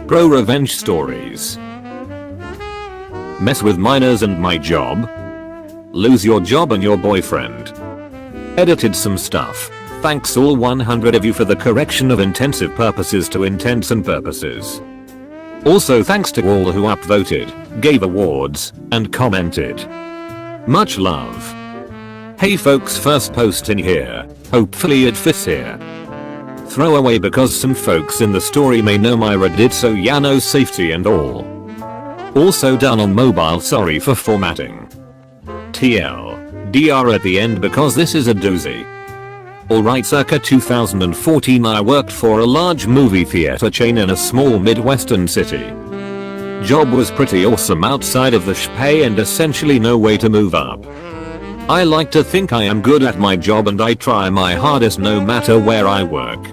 ProRevenge stories. Mess with minors and my job. Lose your job and your boyfriend. Edited some stuff. Thanks all 100 of you for the correction of intensive purposes to intents and purposes. Also thanks to all who upvoted, gave awards, and commented. Much love. Hey folks, first post in here. Hopefully it fits here. Throwaway because some folks in the story may know my Reddit, so yeah, no safety and all. Also done on mobile, sorry for formatting. TLDR at the end because this is a doozy. Alright, circa 2014 I worked for a large movie theater chain in a small midwestern city. Job was pretty awesome outside of the pay and essentially no way to move up. I like to think I am good at my job and I try my hardest no matter where I work.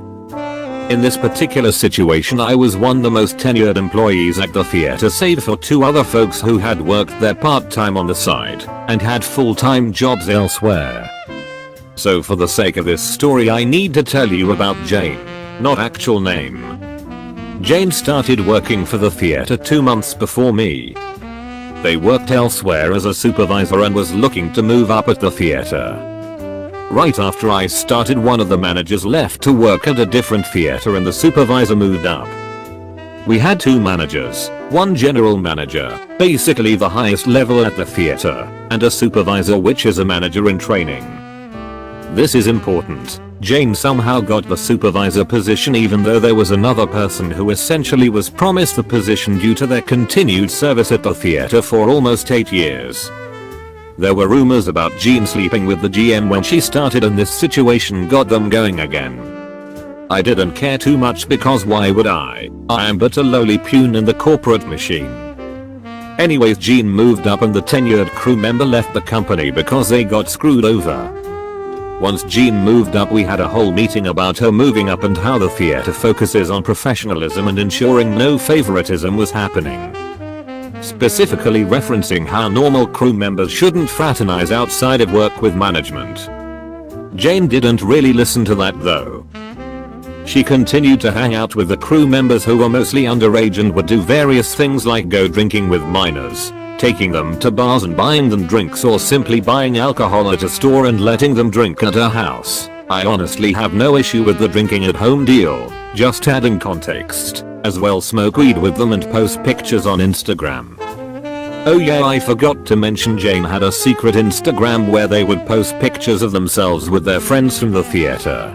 In this particular situation I was one of the most tenured employees at the theater, save for two other folks who had worked there part-time on the side and had full-time jobs elsewhere. So for the sake of this story I need to tell you about Jane, not actual name. Jane started working for the theater 2 months before me. They worked elsewhere as a supervisor and was looking to move up at the theater. Right after I started, one of the managers left to work at a different theater and the supervisor moved up. We had two managers, one general manager, basically the highest level at the theater, and a supervisor, which is a manager in training. This is important. Jane somehow got the supervisor position even though there was another person who essentially was promised the position due to their continued service at the theater for almost 8 years. There were rumors about Jane sleeping with the GM when she started, and this situation got them going again. I didn't care too much because why would I? I am but a lowly peon in the corporate machine. Anyways, Jane moved up and the tenured crew member left the company because they got screwed over. Once Jane moved up we had a whole meeting about her moving up and how the theater focuses on professionalism and ensuring no favoritism was happening. Specifically referencing how normal crew members shouldn't fraternize outside of work with management. Jane didn't really listen to that though. She continued to hang out with the crew members who were mostly underage and would do various things like go drinking with minors, taking them to bars and buying them drinks, or simply buying alcohol at a store and letting them drink at her house. I honestly have no issue with the drinking at home deal, just adding context. As well, smoke weed with them and post pictures on Instagram. Oh yeah, I forgot to mention Jane had a secret Instagram where they would post pictures of themselves with their friends from the theater.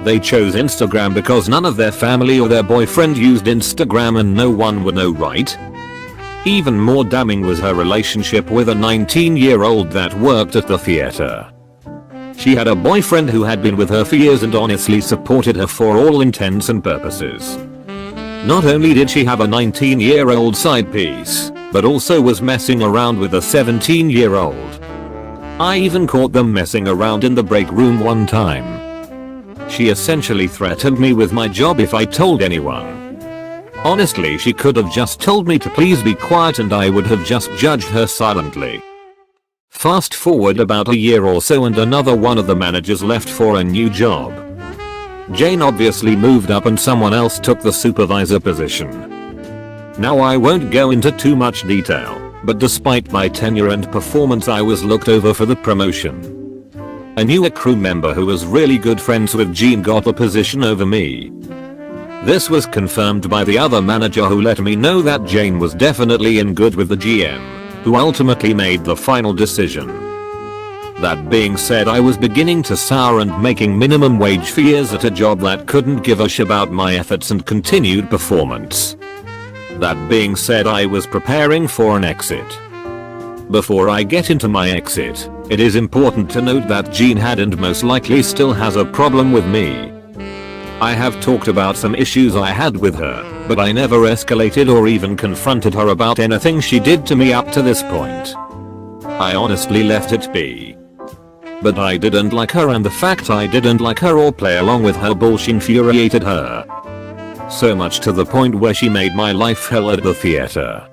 They chose Instagram because none of their family or their boyfriend used Instagram and no one would know, right? Even more damning was her relationship with a 19-year-old that worked at the theater. She had a boyfriend who had been with her for years and honestly supported her for all intents and purposes. Not only did she have a 19-year-old side piece, but also was messing around with a 17-year-old. I even caught them messing around in the break room one time. She essentially threatened me with my job if I told anyone. Honestly, she could have just told me to please be quiet and I would have just judged her silently. Fast forward about a year or so and another one of the managers left for a new job. Jane obviously moved up and someone else took the supervisor position. Now I won't go into too much detail, but despite my tenure and performance I was looked over for the promotion. A newer crew member who was really good friends with Jane got the position over me. This was confirmed by the other manager who let me know that Jane was definitely in good with the GM, who ultimately made the final decision. That being said, I was beginning to sour and making minimum wage for years at a job that couldn't give a shit about my efforts and continued performance. That being said, I was preparing for an exit. Before I get into my exit, it is important to note that Jane had and most likely still has a problem with me. I have talked about some issues I had with her, but I never escalated or even confronted her about anything she did to me up to this point. I honestly left it be. But I didn't like her, and the fact I didn't like her or play along with her bullshit infuriated her. So much to the point where she made my life hell at the theater.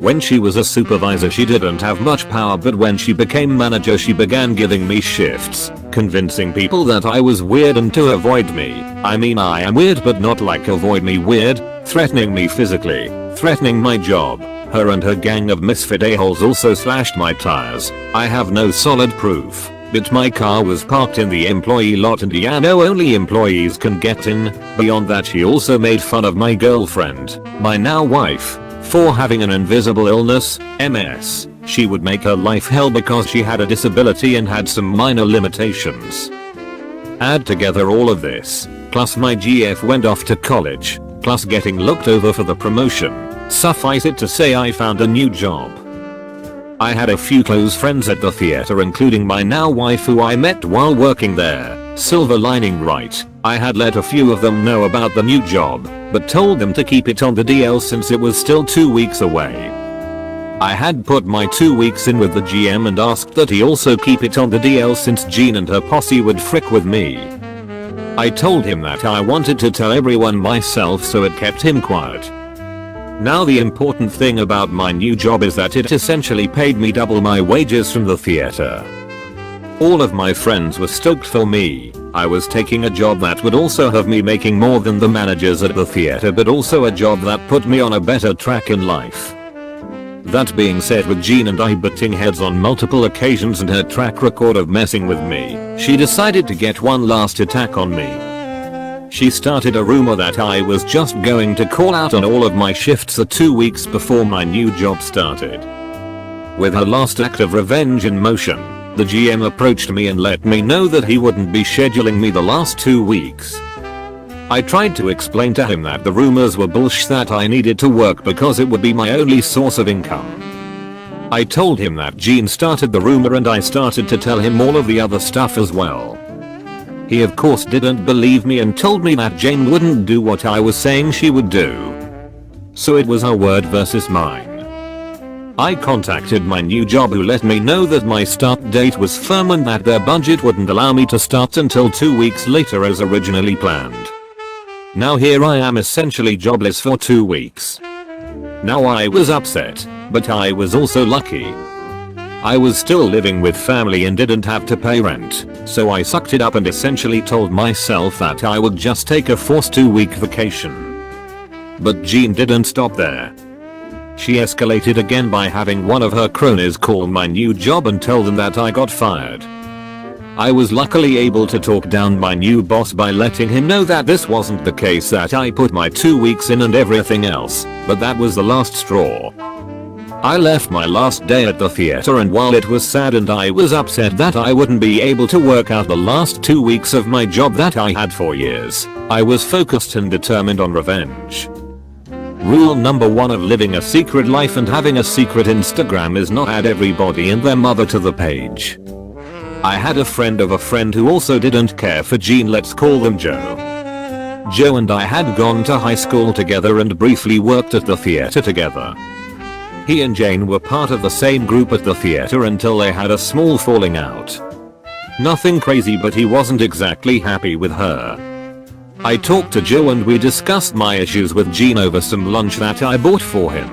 When she was a supervisor she didn't have much power, but when she became manager she began giving me shifts, convincing people that I was weird and to avoid me. I mean I am weird but not like avoid me weird, threatening me physically, threatening my job. Her and her gang of misfit a-holes also slashed my tires. I have no solid proof, but my car was parked in the employee lot and yeah, no, only employees can get in. Beyond that she also made fun of my girlfriend, my now wife, for having an invisible illness, MS. She would make her life hell because she had a disability and had some minor limitations. Add together all of this, plus my GF went off to college, plus getting looked over for the promotion. Suffice it to say I found a new job. I had a few close friends at the theater including my now wife who I met while working there. Silver lining right, I had let a few of them know about the new job, but told them to keep it on the DL since it was still 2 weeks away. I had put my 2 weeks in with the GM and asked that he also keep it on the DL since Jean and her posse would frick with me. I told him that I wanted to tell everyone myself so it kept him quiet. Now the important thing about my new job is that it essentially paid me double my wages from the theater. All of my friends were stoked for me. I was taking a job that would also have me making more than the managers at the theater, but also a job that put me on a better track in life. That being said, with Jean and I butting heads on multiple occasions and her track record of messing with me, she decided to get one last attack on me. She started a rumor that I was just going to call out on all of my shifts the 2 weeks before my new job started. With her last act of revenge in motion, the GM approached me and let me know that he wouldn't be scheduling me the last 2 weeks. I tried to explain to him that the rumors were bullshit, that I needed to work because it would be my only source of income. I told him that Jean started the rumor and I started to tell him all of the other stuff as well. He of course didn't believe me and told me that Jane wouldn't do what I was saying she would do. So it was her word versus mine. I contacted my new job who let me know that my start date was firm and that their budget wouldn't allow me to start until 2 weeks later as originally planned. Now here I am essentially jobless for 2 weeks. Now I was upset, but I was also lucky. I was still living with family and didn't have to pay rent, so I sucked it up and essentially told myself that I would just take a forced 2-week vacation. But Jean didn't stop there. She escalated again by having one of her cronies call my new job and tell them that I got fired. I was luckily able to talk down my new boss by letting him know that this wasn't the case, that I put my 2 weeks in and everything else, but that was the last straw. I left my last day at the theater, and while it was sad and I was upset that I wouldn't be able to work out the last 2 weeks of my job that I had for years, I was focused and determined on revenge. Rule number 1 of living a secret life and having a secret Instagram is not add everybody and their mother to the page. I had a friend of a friend who also didn't care for Jean, let's call them Joe. Joe and I had gone to high school together and briefly worked at the theater together. He and Jane were part of the same group at the theater until they had a small falling out. Nothing crazy, but he wasn't exactly happy with her. I talked to Joe and we discussed my issues with Jean over some lunch that I bought for him.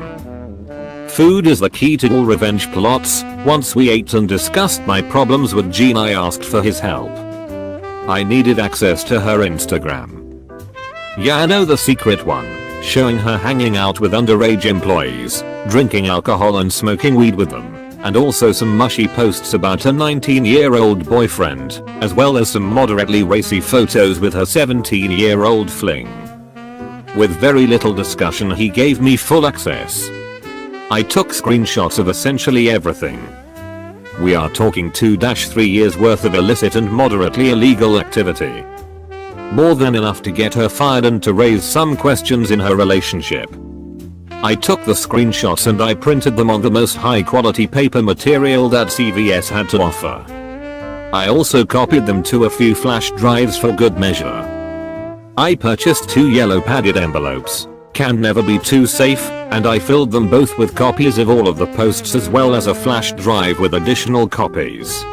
Food is the key to all revenge plots. Once we ate and discussed my problems with Jean, I asked for his help. I needed access to her Instagram. Yeah, I know, the secret one, showing her hanging out with underage employees, drinking alcohol and smoking weed with them, and also some mushy posts about a 19-year-old boyfriend, as well as some moderately racy photos with her 17-year-old fling. With very little discussion he gave me full access. I took screenshots of essentially everything. We are talking 2-3 years worth of illicit and moderately illegal activity. More than enough to get her fired and to raise some questions in her relationship. I took the screenshots and I printed them on the most high quality paper material that CVS had to offer. I also copied them to a few flash drives for good measure. I purchased 2 yellow padded envelopes, can never be too safe, and I filled them both with copies of all of the posts as well as a flash drive with additional copies.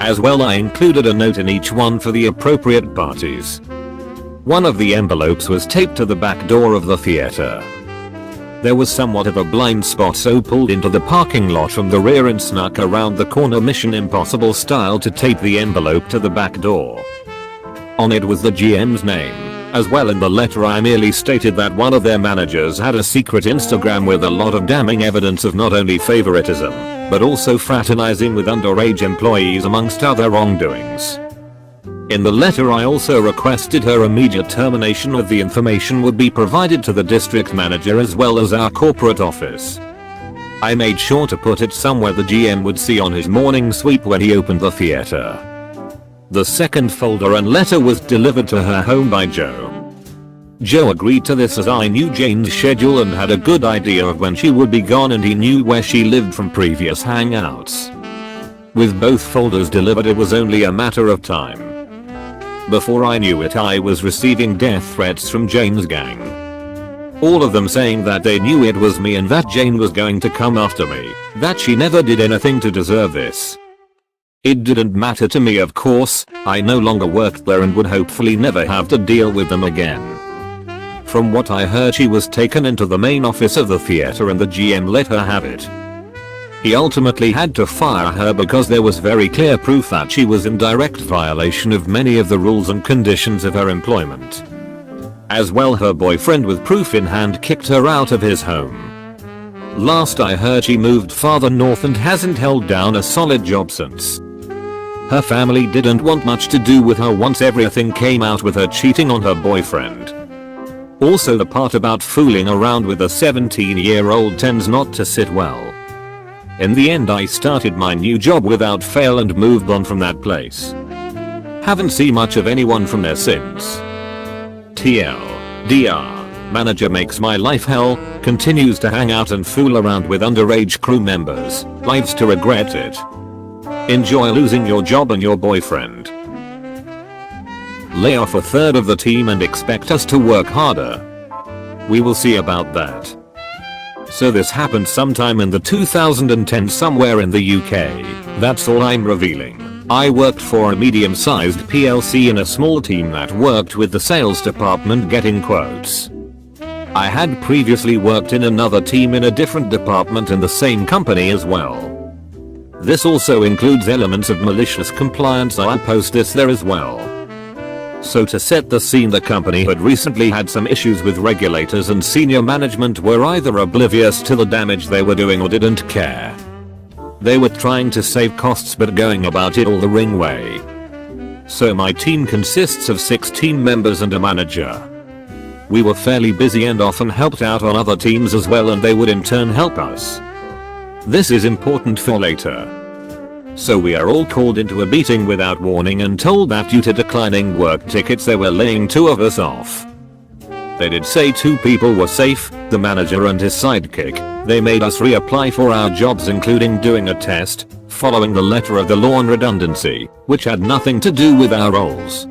As well, I included a note in each one for the appropriate parties. One of the envelopes was taped to the back door of the theater. There was somewhat of a blind spot, so pulled into the parking lot from the rear and snuck around the corner Mission Impossible style to tape the envelope to the back door. On it was the GM's name. As well, in the letter I merely stated that one of their managers had a secret Instagram with a lot of damning evidence of not only favoritism, but also fraternizing with underage employees amongst other wrongdoings. In the letter I also requested her immediate termination. Of the information would be provided to the district manager as well as our corporate office. I made sure to put it somewhere the GM would see on his morning sweep when he opened the theater. The second folder and letter was delivered to her home by Joe. Joe agreed to this as I knew Jane's schedule and had a good idea of when she would be gone, and he knew where she lived from previous hangouts. With both folders delivered, it was only a matter of time. Before I knew it, I was receiving death threats from Jane's gang. All of them saying that they knew it was me and that Jane was going to come after me, that she never did anything to deserve this. It didn't matter to me, of course. I no longer worked there and would hopefully never have to deal with them again. From what I heard, she was taken into the main office of the theater and the GM let her have it. He ultimately had to fire her because there was very clear proof that she was in direct violation of many of the rules and conditions of her employment. As well, her boyfriend with proof in hand kicked her out of his home. Last I heard, she moved farther north and hasn't held down a solid job since. Her family didn't want much to do with her once everything came out with her cheating on her boyfriend. Also, the part about fooling around with a 17-year-old tends not to sit well. In the end, I started my new job without fail and moved on from that place. Haven't seen much of anyone from there since. TLDR, manager makes my life hell, continues to hang out and fool around with underage crew members, lives to regret it. Enjoy losing your job and your boyfriend. Lay off a third of the team and expect us to work harder. We will see about that. So this happened sometime in the 2010 somewhere in the UK. That's all I'm revealing. I worked for a medium-sized PLC in a small team that worked with the sales department getting quotes. I had previously worked in another team in a different department in the same company as well. This also includes elements of malicious compliance. I'll post this there as well. So to set the scene, the company had recently had some issues with regulators and senior management were either oblivious to the damage they were doing or didn't care. They were trying to save costs but going about it all the wrong way. So my team consists of 6 team members and a manager. We were fairly busy and often helped out on other teams as well, and they would in turn help us. This is important for later. So we are all called into a meeting without warning and told that due to declining work tickets they were laying 2 of us off. They did say 2 people were safe, the manager and his sidekick. They made us reapply for our jobs, including doing a test, following the letter of the law on redundancy, which had nothing to do with our roles.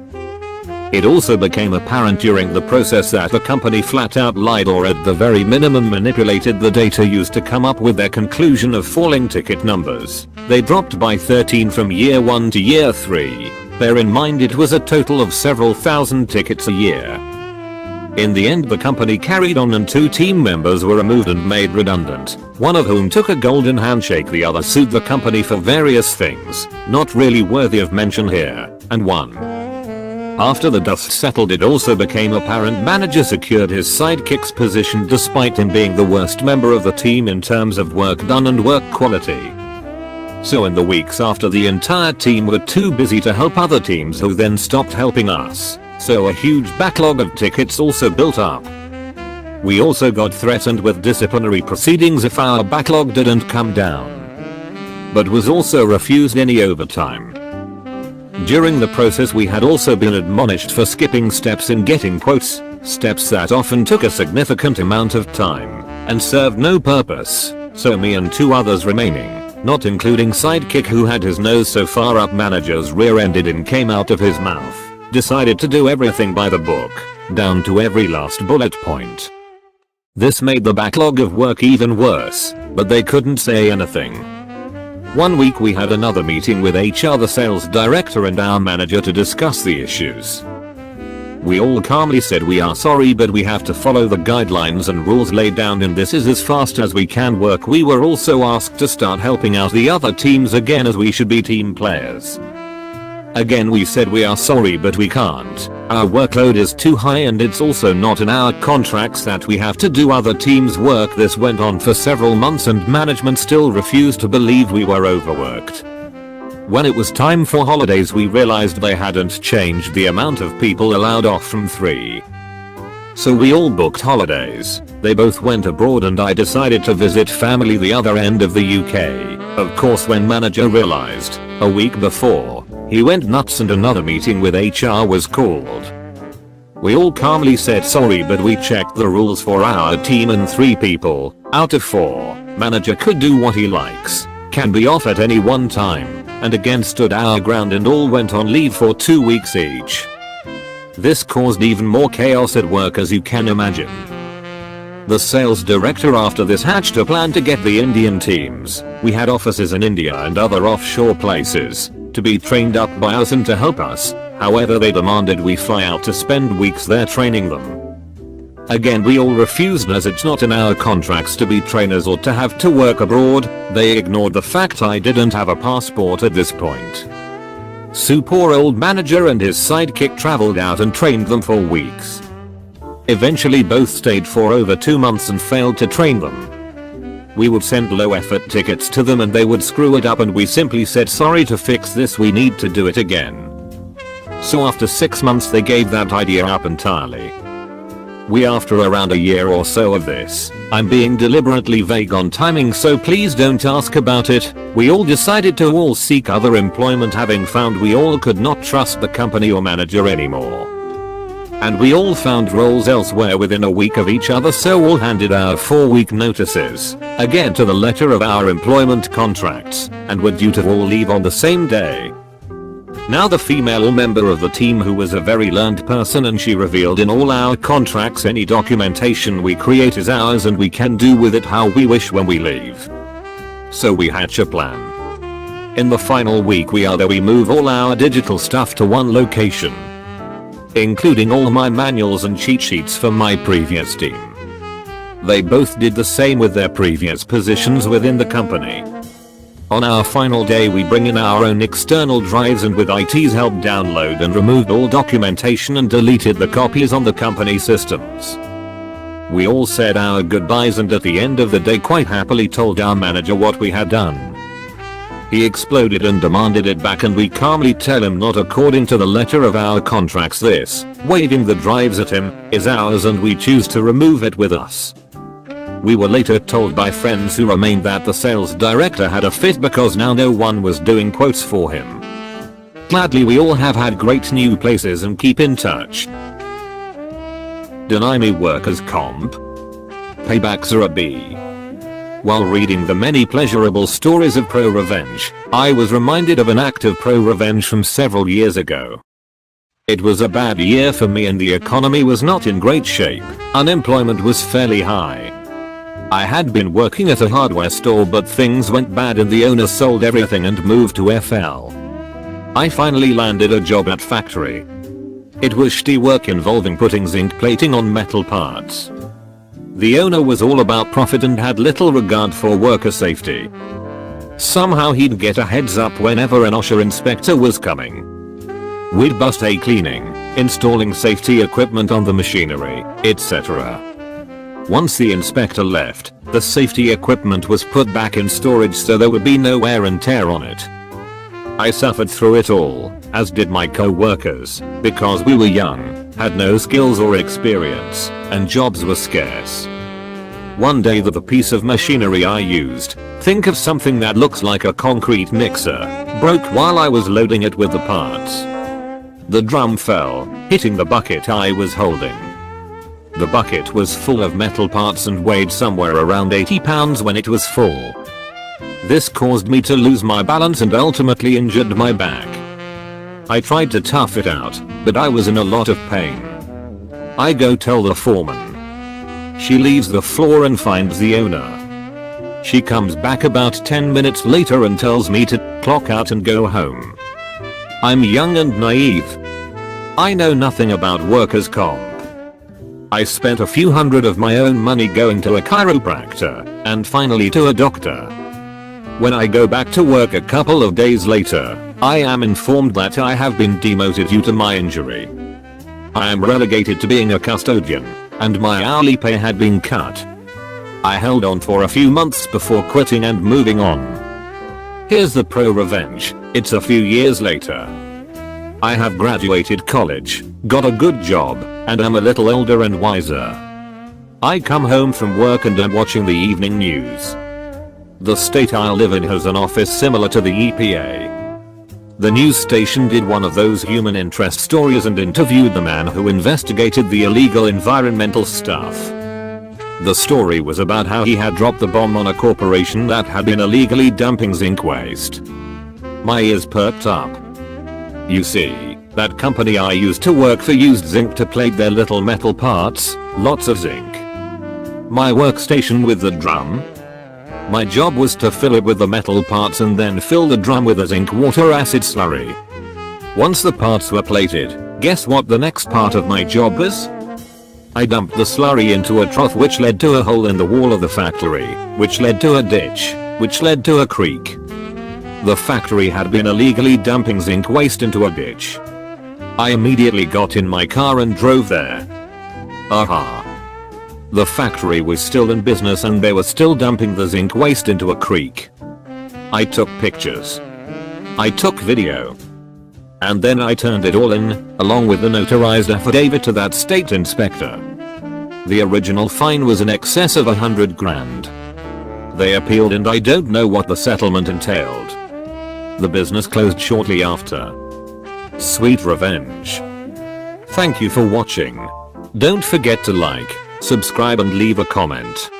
It also became apparent during the process that the company flat out lied or at the very minimum manipulated the data used to come up with their conclusion of falling ticket numbers. They dropped by 13 from year 1 to year 3. Bear in mind it was a total of several thousand tickets a year. In the end, the company carried on and 2 team members were removed and made redundant, one of whom took a golden handshake, the other sued the company for various things, not really worthy of mention here, and won. After the dust settled, it also became apparent manager secured his sidekick's position despite him being the worst member of the team in terms of work done and work quality. So in the weeks after, the entire team were too busy to help other teams who then stopped helping us, so a huge backlog of tickets also built up. We also got threatened with disciplinary proceedings if our backlog didn't come down, but was also refused any overtime. During the process we had also been admonished for skipping steps in getting quotes, steps that often took a significant amount of time and served no purpose, so me and 2 others remaining, not including sidekick who had his nose so far up manager's rear ended and came out of his mouth, decided to do everything by the book, down to every last bullet point. This made the backlog of work even worse, but they couldn't say anything. One week we had another meeting with HR, the sales director and our manager to discuss the issues. We all calmly said we are sorry, but we have to follow the guidelines and rules laid down and this is as fast as we can work. We were also asked to start helping out the other teams again as we should be team players. Again we said we are sorry but we can't. Our workload is too high and it's also not in our contracts that we have to do other teams' work. This went on for several months and management still refused to believe we were overworked. When it was time for holidays we realized they hadn't changed the amount of people allowed off from 3. So we all booked holidays. They both went abroad and I decided to visit family the other end of the UK. Of course when manager realized, a week before, he went nuts and another meeting with HR was called. We all calmly said sorry but we checked the rules for our team and 3 people out of 4, manager could do what he likes, can be off at any one time, and again stood our ground and all went on leave for 2 weeks each. This caused even more chaos at work as you can imagine. The sales director after this hatched a plan to get the Indian teams, we had offices in India and other offshore places, to be trained up by us and to help us. However they demanded we fly out to spend weeks there training them. Again we all refused as it's not in our contracts to be trainers or to have to work abroad. They ignored the fact I didn't have a passport at this point. So poor old manager and his sidekick traveled out and trained them for weeks. Eventually both stayed for over 2 months and failed to train them. We would send low effort tickets to them and they would screw it up and we simply said sorry to fix this, we need to do it again. So after 6 months they gave that idea up entirely. We after around a year or so of this, I'm being deliberately vague on timing so please don't ask about it, we all decided to all seek other employment having found we all could not trust the company or manager anymore. And we all found roles elsewhere within a week of each other so all handed our 4-week notices, again to the letter of our employment contracts, and were due to all leave on the same day. Now the female member of the team who was a very learned person and she revealed in all our contracts any documentation we create is ours and we can do with it how we wish when we leave. So we hatch a plan. In the final week we move all our digital stuff to one location, including all my manuals and cheat sheets for my previous team. They both did the same with their previous positions within the company. On our final day we bring in our own external drives and with IT's help download and removed all documentation and deleted the copies on the company systems. We all said our goodbyes and at the end of the day quite happily told our manager what we had done. He exploded and demanded it back and we calmly tell him not according to the letter of our contracts. This, waving the drives at him, is ours and we choose to remove it with us. We were later told by friends who remained that the sales director had a fit because now no one was doing quotes for him. Gladly we all have had great new places and keep in touch. Deny me workers' comp? Paybacks are a B. While reading the many pleasurable stories of ProRevenge, I was reminded of an act of ProRevenge from several years ago. It was a bad year for me and the economy was not in great shape. Unemployment was fairly high. I had been working at a hardware store but things went bad and the owner sold everything and moved to FL. I finally landed a job at factory. It was shitty work involving putting zinc plating on metal parts. The owner was all about profit and had little regard for worker safety. Somehow he'd get a heads up whenever an OSHA inspector was coming. We'd bust a cleaning, installing safety equipment on the machinery, etc. Once the inspector left, the safety equipment was put back in storage so there would be no wear and tear on it. I suffered through it all, as did my co-workers, because we were young, had no skills or experience, and jobs were scarce. One day the piece of machinery I used, think of something that looks like a concrete mixer, broke while I was loading it with the parts. The drum fell, hitting the bucket I was holding. The bucket was full of metal parts and weighed somewhere around 80 pounds when it was full. This caused me to lose my balance and ultimately injured my back. I tried to tough it out, but I was in a lot of pain. I go tell the foreman. She leaves the floor and finds the owner. She comes back about 10 minutes later and tells me to clock out and go home. I'm young and naive. I know nothing about workers' comp. I spent a few hundred of my own money going to a chiropractor and finally to a doctor. When I go back to work a couple of days later, I am informed that I have been demoted due to my injury. I am relegated to being a custodian, and my hourly pay had been cut. I held on for a few months before quitting and moving on. Here's the ProRevenge. It's a few years later. I have graduated college, got a good job, and am a little older and wiser. I come home from work and am watching the evening news. The state I live in has an office similar to the EPA. The news station did one of those human interest stories and interviewed the man who investigated the illegal environmental stuff. The story was about how he had dropped the bomb on a corporation that had been illegally dumping zinc waste. My ears perked up. You see, that company I used to work for used zinc to plate their little metal parts, lots of zinc. My workstation with the drum? My job was to fill it with the metal parts and then fill the drum with a zinc water acid slurry. Once the parts were plated, guess what the next part of my job was? I dumped the slurry into a trough which led to a hole in the wall of the factory, which led to a ditch, which led to a creek. The factory had been illegally dumping zinc waste into a ditch. I immediately got in my car and drove there. Aha. The factory was still in business and they were still dumping the zinc waste into a creek. I took pictures. I took video. And then I turned it all in, along with the notarized affidavit to that state inspector. The original fine was in excess of 100 grand. They appealed and I don't know what the settlement entailed. The business closed shortly after. Sweet revenge. Thank you for watching. Don't forget to like, subscribe and leave a comment.